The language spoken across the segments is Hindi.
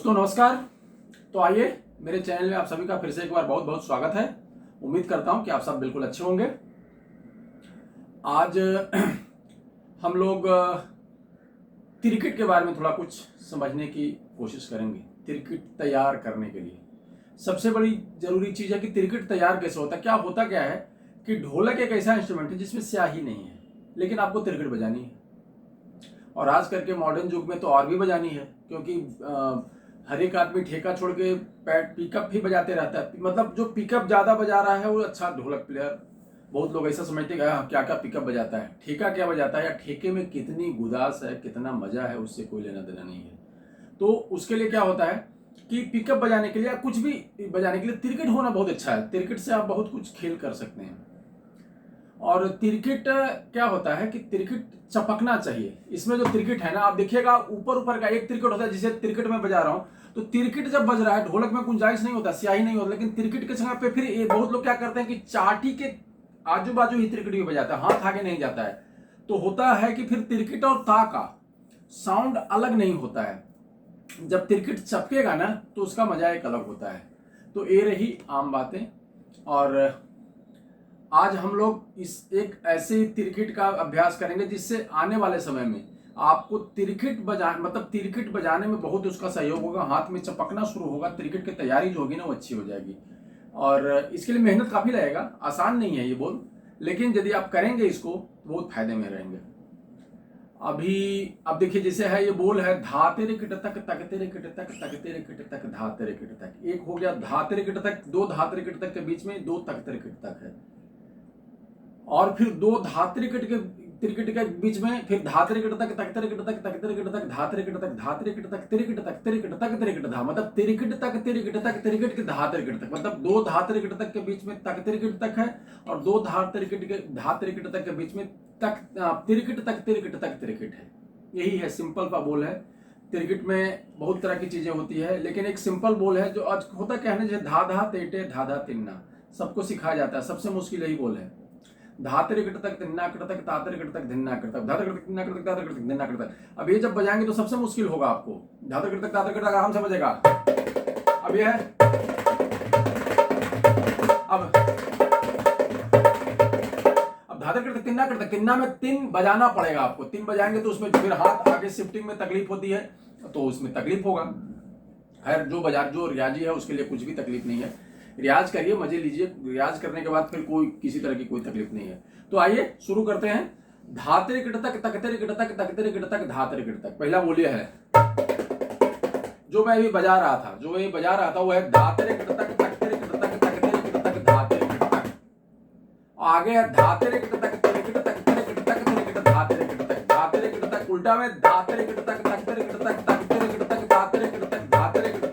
दोस्तों नमस्कार। तो आइए मेरे चैनल में आप सभी का फिर से एक बार बहुत बहुत स्वागत है। उम्मीद करता हूं कि आप सब बिल्कुल अच्छे होंगे। आज हम लोग क्रिकेट के बारे में थोड़ा कुछ समझने की कोशिश करेंगे। क्रिकेट तैयार करने के लिए सबसे बड़ी जरूरी चीज़ है कि क्रिकेट तैयार कैसे होता है। क्या है कि ढोलक एक ऐसा इंस्ट्रूमेंट है जिसमें स्याही नहीं है, लेकिन आपको क्रिकेट बजानी है। और आज करके मॉडर्न युग में तो और भी बजानी है, क्योंकि हर एक आदमी ठेका छोड़ के पिकअप भी बजाते रहता है। मतलब जो पिकअप ज़्यादा बजा रहा है वो अच्छा ढोलक प्लेयर। बहुत लोग ऐसा समझते हैं क्या क्या पिकअप बजाता है, ठेका क्या बजाता है, या ठेके में कितनी गुदास है, कितना मजा है, उससे कोई लेना देना नहीं है। तो उसके लिए क्या होता है कि पिकअप बजाने के लिए या कुछ भी बजाने के लिए क्रिकेट होना बहुत अच्छा है। क्रिकेट से आप बहुत कुछ खेल कर सकते हैं। और क्रिकेट क्या होता है कि क्रिकेट चपकना चाहिए। इसमें जो क्रिकेट है ना, आप देखिएगा ऊपर ऊपर का एक क्रिकेट होता है जिसे क्रिकेट में बजा रहा हूं, तो क्रिकेट जब बज रहा है ढोलक में गुंजाइश नहीं होता, स्याही नहीं होता। लेकिन क्रिकेट के समय पे फिर बहुत लोग क्या करते हैं कि चाटी के आजू बाजू ही क्रिकेट भी बजाता है, हाथ आगे नहीं जाता है। तो होता है कि फिर क्रिकेट और ता का साउंड अलग नहीं होता है। जब क्रिकेट चपकेगा ना तो उसका मजा एक अलग होता है। तो ये रही आम बातें। और आज हम लोग इस एक ऐसे क्रिकेट का अभ्यास करेंगे जिससे आने वाले समय में आपको क्रिकेट बजाने में बहुत उसका सहयोग होगा। हाथ में चपकना शुरू होगा, क्रिकेट की तैयारी जो होगी ना वो अच्छी हो जाएगी। और इसके लिए मेहनत काफी लगेगा, आसान नहीं है ये बोल, लेकिन यदि आप करेंगे इसको तो बहुत फायदे में रहेंगे। अब देखिए, जैसे है ये बोल है धा तेरे किट तक तक तेरे किट तक तक तेरे किट तक धा तेरे किट तक। एक हो गया धा तेरे किट तक, दो धा तेरे किट तक के बीच में दो तक तेरे किट तक है। और फिर दो धात्री कट के बीच में फिर धात्री कट तक तक तेरे कट तक तक तेरे कट तक धात्री कट तक धात्री कट तक तेरे कट तक तेरे कट तक तेरे कट धा, मतलब तेरे कट तक तेरे कट तक तेरे कट के धात्री कट तक, मतलब दो धात्री कट तक के बीच में तक तेरे कट तक है, और दो धात्री कट के धात्री कट तक के बीच में तक तेरे कट तक तेरे कट तक तेरे कट है। यही है, सिंपल सा बोल है। क्रिकेट में बहुत तरह की चीजें होती है, लेकिन एक सिंपल बोल है जो आज होता क्या है ना, जैसे धा धा तेटे धा धा तिन्ना सबको सिखाया जाता है। सबसे मुश्किल यही बोल है, धातरे कट तक तिन्ना कट तक तातरे कट तक धिन्ना कट तक धातरे कट तक तिन्ना कट तक तातरे कट तक धिन्ना कट तक। अब ये जब बजाएंगे तो सबसे मुश्किल होगा आपको। धातरे कट तक तातरे कट तक आराम से बजेगा। अब ये है, अब धातरे कट तक तिन्ना कट तक, तिन्ना में तीन बजाना पड़ेगा आपको। तीन बजाएंगे तो उसमें फिर हाथ आगे शिफ्टिंग में तकलीफ होती है, तो उसमें तकलीफ होगा। खैर जो रियाजी है उसके लिए कुछ भी तकलीफ नहीं है। रियाज करिए, मजे लीजिए। रियाज करने के बाद फिर कोई किसी तरह की कोई तकलीफ नहीं है। तो आइए शुरू करते हैं। धातरे किट तक तकतेरे किट तक तकतेरे किट तक धातरे किट तक। पहला बोलिए है जो मैं अभी बजा रहा था, वो है धातरे किट तक तकतेरे किट तक तकतेरे किट तक धातरे किट तक। आगे है धातरे किट तक तेरे किट तक तेरे किट तक तेरे किट धातरे किट तक धातरे किट तक। उल्टा में धातरे किट तक तकतेरे किट तक तकतेरे किट तक धातरे किट तक धातरे किट तक।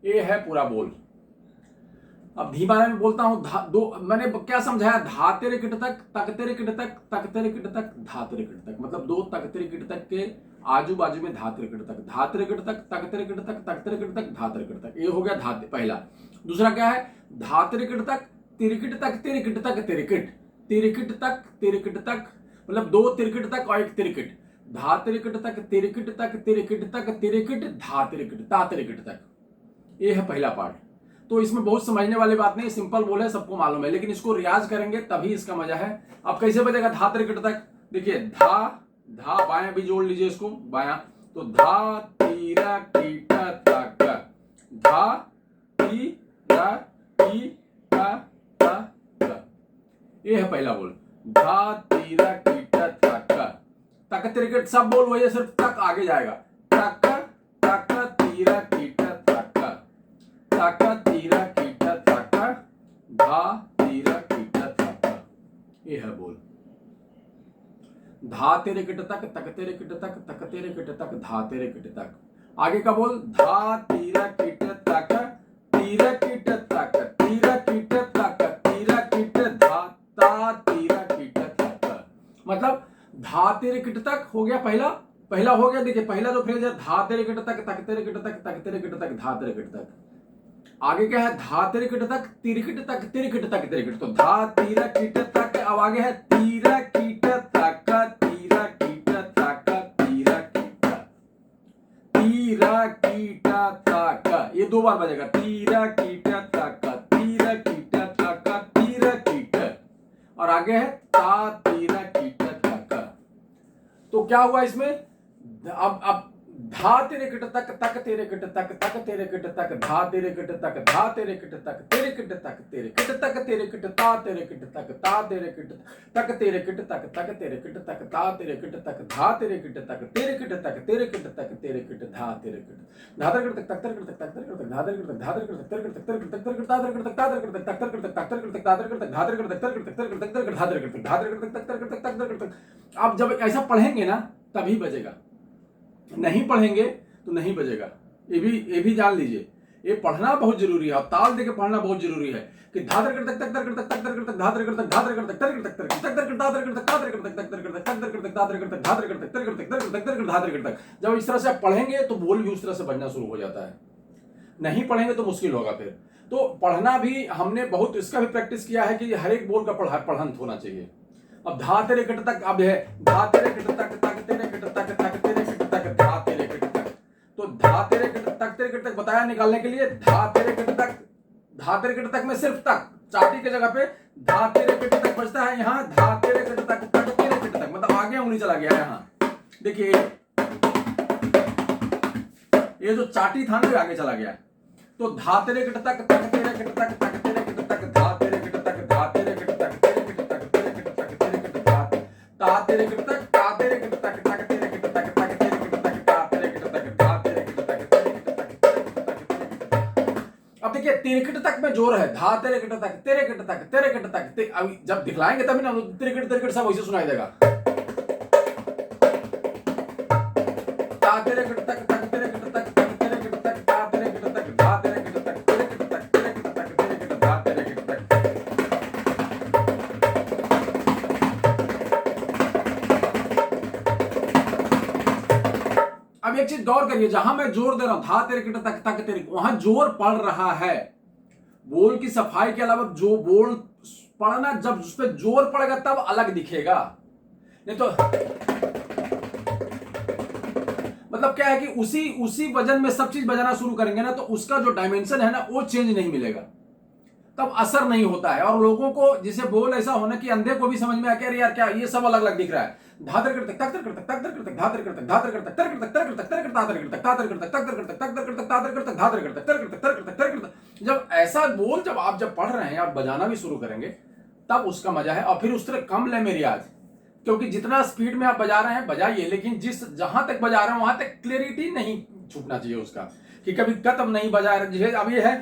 ये है पूरा बोल। अब धीमा में बोलता हूं। दो मैंने क्या समझाया, धातेरे किट तक तकतेरे किट तक तकतेरे किट तक धातेरे किट तक, मतलब दो तकतेरे किट तक के आजू बाजू में धातेरे किट तक, धातेरे किट तक तकतेरे किट तक तकतेरे किट तक धातेरे किट तक। ये हो गया धाते पहला। दूसरा क्या है, धातेरे किट तक तिरकिट तक तिरकिट तक तिरकिट तिरकिट तक तिरकिट तक, मतलब दो तिरकिट तक और एक तिरकिट। धातेरे किट तक तिरकिट तक तिरकिट तक तिरकिट धातेरे किट तातेरे किट तक। ये है पहला पार्ट। तो इसमें बहुत समझने वाली बात नहीं, सिंपल बोल है, सबको मालूम है, लेकिन इसको रियाज करेंगे तभी इसका मजा है। अब कैसे बजेगा धातरे किट तक, देखिए धा धा, बायां भी जोड़ लीजिए इसको, बायां तो धा तीरा कीटा तक, धा तीरा कीटा तक। ये है पहला बोल, धा तीरा कीटा तक तक तिरकिट। सब बोल वही है, सिर्फ तक आगे जाएगा। तक तक तीरा कीटा तक तीरा कीटा तक धा तीरा कीटा तक। ये है बोल। धा तेरे किट तक तक तेरे किट तक तक तेरे किट तक धा तेरे किट तक। आगे का बोल, धा तीरा किट तक तीरा किट तक तीरा किट तक तीरा किट धा ता तीरा किट तक। मतलब धा तेरे किट तक हो गया पहला हो गया। देखिए पहला जो फ्रेज है, धा तेरे किट तक तक तेरे किट तक तक तेरे किट तक धा तेरे किट तक। आगे क्या है, धा तेरे किट तक तिरकिट तक तिरकिट तक तिरकिट, तो धा तीरा किट तक। अब आगे है तीरा किट तक तीरा किट तक तीरा किट। कीटा ता का, ये 2 बार बजेगा, तीरा कीटा ता का, तीरा कीटा ता का, तीरा कीटा, और आगे है ता तीरा कीटा ता का। तो क्या हुआ इसमें, अब धा तेरे किट तक तक तेरे किट तक तक तेरे किट तक धा तेरे किट तक धा तेरे किट तक तेरे किट तक तेरे किट तक तेरे किट ता तेरे किट तक ता तेरे किट तक तेरे किट तक तक तेरे किट तक ता तेरे किट तक धा तेरे किट तक तेरे किट तक तेरे किट तक तेरे किट धा तेरे किट धा तेरे किट तक तक तेरे किट तक तेरे किट तक धा तेरे किट तक धा तेरे किट तक तेरे किट तक तेरे किट तक तेरे किट ता तेरे किट तक ता तेरे किट तक तेरे किट तक तेरे किट तक ता तेरे किट तक धा तेरे किट तक तेरे किट तक तेरे किट तक तेरे किट धा तेरे किट तक धा तेरे किट तक तेरे किट तक तेरे किट तक। आप जब ऐसा पढ़ेंगे ना तभी बजेगा, नहीं पढ़ेंगे तो नहीं बजेगा। ये भी जान लीजिए, ये पढ़ना बहुत जरूरी है और ताल देके पढ़ना बहुत जरूरी है कि धातर कर तक तक तक तक तक तक तक धातर कर तक धातर कर तक तर तक तक तक तक धातर कर तक धातर कर तक तक कर तक तक कर तक धातर कर तक धातर कर तक तर कर तक तर तक तर धातर कर तक। जब इस तरह से आप पढ़ेंगे तो बोल भी उस तरह से बनना शुरू हो जाता है, नहीं पढ़ेंगे तो मुश्किल होगा फिर। तो पढ़ना भी हमने बहुत इसका भी प्रैक्टिस किया है कि हर एक बोल का पढ़ंत होना चाहिए। अब धा तेरे किट तक, अब है धा तेरे किट तक तक तेरे किट तक तक तेरे किट तक धा तेरे किट तक, तो धा तेरे किट तक तेरे किट तक बताया निकालने के लिए, धा तेरे किट तक में सिर्फ तक चाटी की जगह पे धा तेरे किट तक बचता है, यहाँ धा तेरे किट तक तक तेरे किट तक, मतलब आगे उंगली चला गया यहाँ। देखिए ये जो चाटी था ना आगे चला गया, तो धा तेरे किट तक तक तेरे किट तक तक तेरे किट तक धा तेरे किट तक धा तेरे किट तक तेरे किट तक तेरे किट तक तेरे किट तक ता तेरे किट तक ता तेरे किट तक तक तेरे किट तक तक तेरे किट तक ता तेरे किट तक धा तेरे किट तक तेरे किट तक तेरे किट तक। अब देखिए तेरे किट तक में जोर है, धा तेरे किट तक तेरे किट तक तेरे किट तक। अब जब दिखलाएंगे तभी ना तेरे किट सब वैसे सुनाई देगा, ता तेरे किट तक तक तेरे किट तक तक तेरे किट तक ता तेरे किट तक धा तेरे किट तक तेरे किट तक तेरे किट तक तेरे किट धा तेरे किट तक। अब एक चीज गौर करिए, जहां मैं जोर दे रहा हूं धा तेरे किट तक तक तेरे, वहां जोर पड़ रहा है। बोल की सफाई के अलावा जो बोल पढ़ना, जब उस पर जोर पड़ेगा तब अलग दिखेगा, नहीं तो मतलब क्या है कि उसी वजन में सब चीज बजाना शुरू करेंगे ना तो उसका जो डायमेंशन है ना वो चेंज नहीं मिलेगा, तब असर नहीं होता है। और लोगों को जिसे बोल ऐसा होना कि अंधे को भी समझ में आके यार क्या ये सब अलग अलग दिख रहा है, धातर कर तक तक कर तक तक कर तक धातर कर तक धातर कर तक तर कर तक तर कर तक तर कर धातर कर तक धातर कर तक तक कर तक तक कर तक धातर कर तक धातर कर तक तर कर तक तर कर तक तर कर तक। जब ऐसा बोल जब पढ़ रहे हैं आप बजाना भी शुरू करेंगे तब उसका मजा है। और फिर उस तरह कम ले में रियाज, क्योंकि जितना स्पीड में आप बजा रहे हैं बजाइए, लेकिन जहां तक बजा रहे हैं वहां तक क्लियरिटी नहीं छूटना चाहिए उसका, कि कभी कदम नहीं बजा रहे। अब ये है,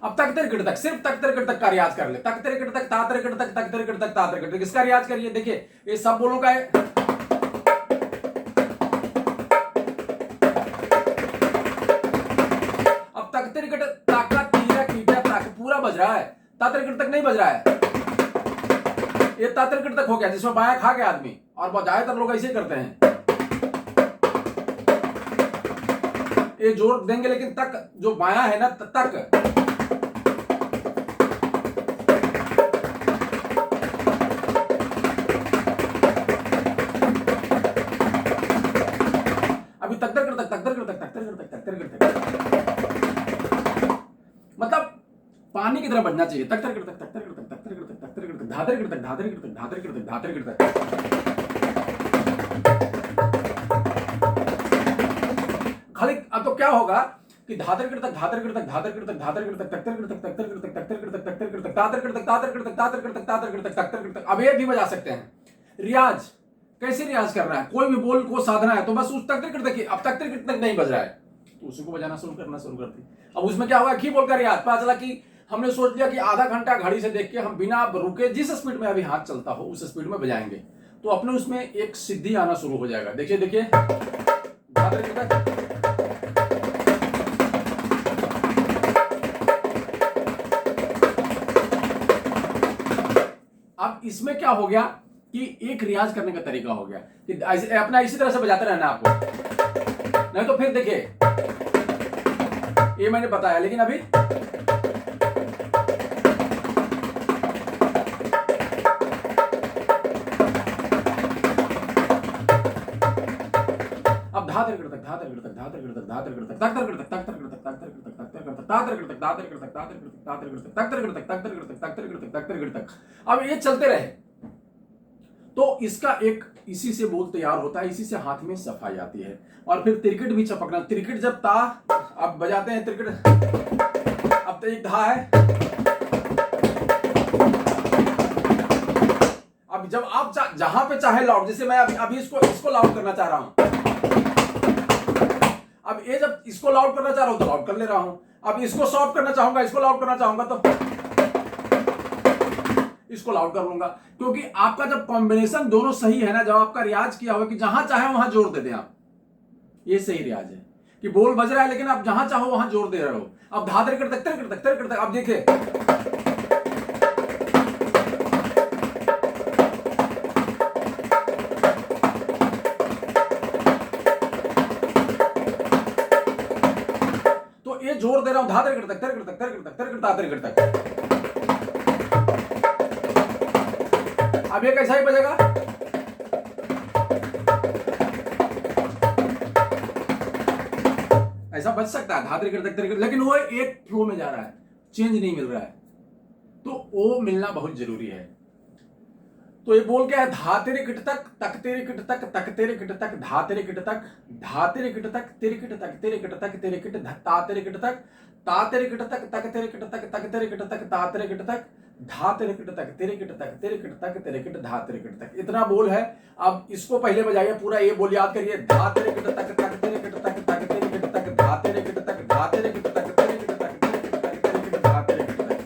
अब तक तेरे किट तक, सिर्फ तक तेरे किट तक का रियाज कर ले, तक तेरे किट तक ता तेरे किट तक तक तेरे किट तक ता तेरे किट तक, इसका रियाज करिए। देखिए ये सब बोलों का है, अब तक तेरे किट ताका तीरा कीटा ताक पूरा बज रहा है, ता तेरे किट तक नहीं बज रहा है, ये ता तेरे किट तक हो गया जिसमें बाया खा गया आदमी, और ज्यादातर लोग ऐसे ही करते हैं, ये जोर देंगे लेकिन तक जो बाया है ना तक। अभी तक कर तक तक कर तक तक कर तक तक कर तक, मतलब पानी की तरह बजना चाहिए, तक कर तक तक कर तक तक कर तक तक कर तक धातर कर तक धातर कर तक धातर कर तक धातर कर तक। खाली अब तो क्या होगा कि धातर कर तक धातर कर तक धातर कर तक धातर कर तक तक्तर कर तक तक्तर कर तक तक्तर कर तक तक्तर कर तक तातर कर तक तातर कर तक तातर कर तक तातर कर तक तक्तर कर तक। अब ये भी बजा सकते हैं। रियाज कैसे रियाज करना है, कोई भी बोल को साधना है तो बस उस तक्तर कर तक, अब तक्तर कर तक नहीं बज रहा है तो उसी को बजाना शुरू कर दी। अब उसमें क्या हुआ, की बोल का रियाज, पता चला कि हमने सोच लिया कि आधा घंटा घड़ी से देख के हम बिना रुके जिस स्पीड में अभी हाथ चलता हो उस स्पीड में बजाएंगे तो अपने उसमें एक सिद्धि आना शुरू हो जाएगा। देखिए देखिए अब इसमें क्या हो गया कि एक रियाज करने का तरीका हो गया कि अपना इसी तरह से बजाते रहना आपको, नहीं तो फिर देखिए ये मैंने बताया, लेकिन अभी अब धातर कर तक धातर कर तक धातर कर तक अब ये चलते रहे तो इसका एक इसी से बोल तैयार होता है, इसी से हाथ में सफाई आती है। और फिर तिरकिट भी चपकना। तिरकिट जब ता अब बजाते हैं तिरकिट, अब तो एक धा है। अब जब आप जहां पे चाहे लाउड, जैसे मैं अभी इसको लाउड करना चाह रहा हूं, अब ये जब इसको लाउड करना चाह रहा हूं तो लाउड कर ले रहा हूं। अब इसको सॉफ्ट करना चाहूंगा, इसको लाउड करना चाहूंगा तो इसको लाउड कर लूंगा। क्योंकि आपका जब कॉम्बिनेशन दोनों सही है ना, जब आपका रियाज किया हुआ कि जहां चाहे वहां जोर दे दें आप, ये सही रियाज है कि बोल बज रहा है लेकिन आप जहां चाहो वहां जोर दे रहे हो। अब धाधर कर तक अब देखिए, तो ये जोर दे रहा हूं धाधर कर तक। अब ये कैसा ही बजेगा, ऐसा बच सकता है धाधर कर तक, लेकिन वो एक फ्लो में जा रहा है, चेंज नहीं मिल रहा है, तो वो मिलना बहुत जरूरी है। तो ये बोल क्या है, धा तेरे किट तक तक तेरे किट तक तक तेरे किट तक धा तेरे किट तक धा तेरे किट तक तेरे किट तक तेरे किट तक तेरे किट ता तेरे किट तक ता तेरे किट तक तक तेरे किट तक तक तेरे किट तक ता तेरे किट तक धा तेरे किट तक तेरे किट तक तेरे किट तक तेरे किट धा तेरे किट तक। इतना बोल है। अब इसको पहले बजाइए पूरा, ये बोल याद करिए, धा तेरे किट तक तक तेरे किट तक तक तेरे किट तक धा तेरे किट तक धा तेरे किट तक तेरे किट तक तेरे किट तक तेरे किट धा तेरे किट तक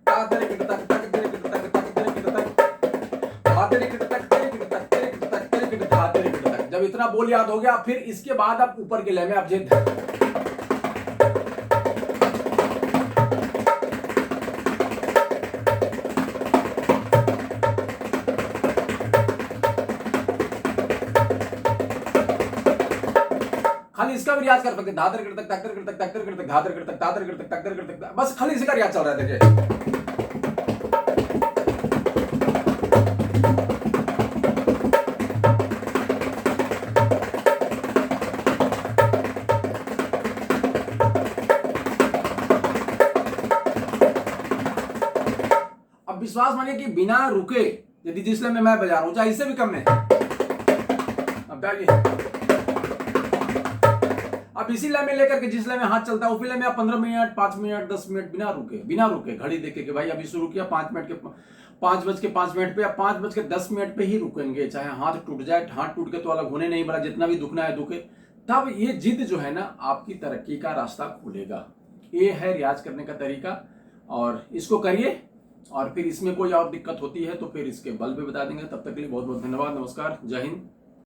ता तेरे किट तक तक तेरे किट तक तक तेरे किट तक धा तेरे किट तक तेरे किट तक तेरे किट तक तेरे किट धा तेरे किट तक। जब इतना बोल याद हो गया, फिर इसके बाद आप ऊपर के लय में आप जे खाली इसका भी रियाज कर सकते, धाधर कर तक ताकर कर तक ताकर कर तक धाधर कर तक ताकर कर तक ताकर कर तक, बस खाली इसी का रियाज चल रहा है। देखिए अब विश्वास मानिए कि बिना रुके यदि जिस लय में मैं बजा रहा हूं, चाहे इससे भी कम में, अब डालिए, अब इसी लय में लेकर के जिस लय में हाथ चलता है उसी लय में आप 15 मिनट 5 मिनट 10 मिनट बिना रुके घड़ी देखे कि भाई अभी शुरू किया 5 मिनट के 5:05 पे या 5:10 पे ही रुकेंगे, चाहे हाथ टूट जाए, हाथ टूट के तो अलग होने नहीं, बड़ा जितना भी दुखना है दुखे, तब ये जिद जो है ना आपकी तरक्की का रास्ता खोलेगा। ये है रियाज करने का तरीका, और इसको करिए। और फिर इसमें कोई और दिक्कत होती है तो फिर इसके बल पे बता देंगे। तब तक के लिए बहुत बहुत धन्यवाद, नमस्कार, जय हिंद।